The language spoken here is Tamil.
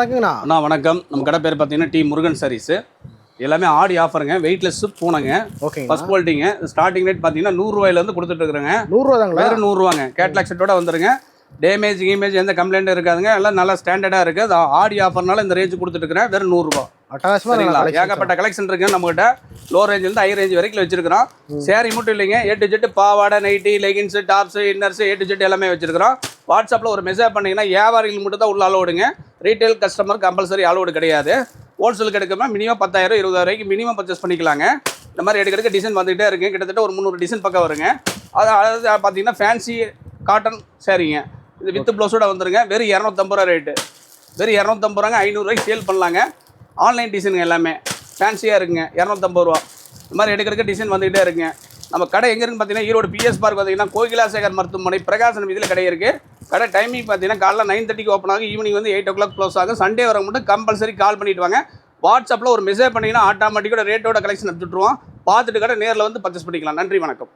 வணக்கங்கண்ணா. வணக்கம். நம்ம கடை பேர் பார்த்தீங்கன்னா டி முருகன் சாரீஸு. எல்லாமே ஆடி ஆஃபருங்க. வெயிட்லெஸ் பூனைங்க. ஓகேங்க. ஃபர்ஸ்ட் குவாலிட்டிங்க. ஸ்டார்டிங் ரேட் பார்த்தீங்கன்னா ₹100 கொடுத்துட்டு இருக்கிறேங்க. ₹100 வெறும் ₹100 கேட்லாக் செட்டோட வந்துருங்க. டேமேஜ் எந்த கம்ப்ளைண்ட்டும் இருக்காதுங்க. எல்லாம் நல்லா ஸ்டாண்டர்டாக இருக்குது. அது ஆடி ஆஃபர்னால இந்த ரேஞ்சு கொடுத்துட்டு இருக்கிறேன். வெறும் ₹100. சரிங்களா? ஏகப்பட்ட கலெக்ஷன் இருக்குங்க நம்மகிட்ட. லோ ரேஞ்சிலேருந்து ஹை ரேஞ்ச் வரைக்கும் வச்சிருக்கிறோம். சேரீ மட்டும் இல்லைங்க, A to Z பாவாடை, nightie, leggings, tops, inners A to Z எல்லாமே வச்சிருக்கிறோம். வாட்ஸ்அப்பில் ஒரு மெசேஜ் பண்ணிங்கன்னா வியாபாரிகள் மட்டும் தான் உள்ள அலோடுங்க. ரீட்டைல் கஸ்டமர் கம்பல்சரி அலோடு கிடையாது. ஹோல்சேலுக்கு எடுக்காமல் மினிமம் 10,000 20,000 மினிமம் பர்ச்சேஸ் பண்ணிக்கலாங்க. இந்த மாதிரி எடுக்க டிசைன் வந்துகிட்டே இருக்குங்க. கிட்டத்தட்ட ஒரு 300 டிசைன் பக்கம் வருங்க. அதாவது பார்த்தீங்கன்னா ஃபேன்சி காட்டன் சேரீங்க. இது வித் ப்ளவுஸோட வந்துருங்க. வெறும் ₹250 ரேட்டு. வெறும் ₹250 ₹500 சேல் பண்ணலாங்க. ஆன்லைன் டிசைனுங்க எல்லாமே ஃபேன்சியாக இருக்குங்க. ₹250. இந்த மாதிரி எடுக்கிறதுக்கு டிசைன் வந்துகிட்டே இருக்குங்க. நம்ம கடை எங்கே இருக்குன்னு பார்த்தீங்கன்னா ஈரோடு PS பார்க் பார்த்தீங்கன்னா கோகிலாசேகர் மருத்துவமனை பிரகாசன் வீதியில் கடை இருக்குது. கடை டைமிங் பார்த்தீங்கன்னா காலைல 9:30 ஓப்பன் ஆகும். ஈவினிங் 8 o'clock க்ளோஸ் ஆகும். சண்டே வர மட்டும் கம்பல்சரி கால் பண்ணிட்டு வாங்க. வாட்ஸ்அப்பில் ஒரு மெசேஜ் பண்ணிங்கன்னா ஆட்டோமேட்டிக்கோட ரேட்டோட கலெக்ஷன் எடுத்துட்டுருவோம். பார்த்துட்டு கடை நேரில் வந்து பர்ச்சேஸ் பண்ணிக்கலாம். நன்றி, வணக்கம்.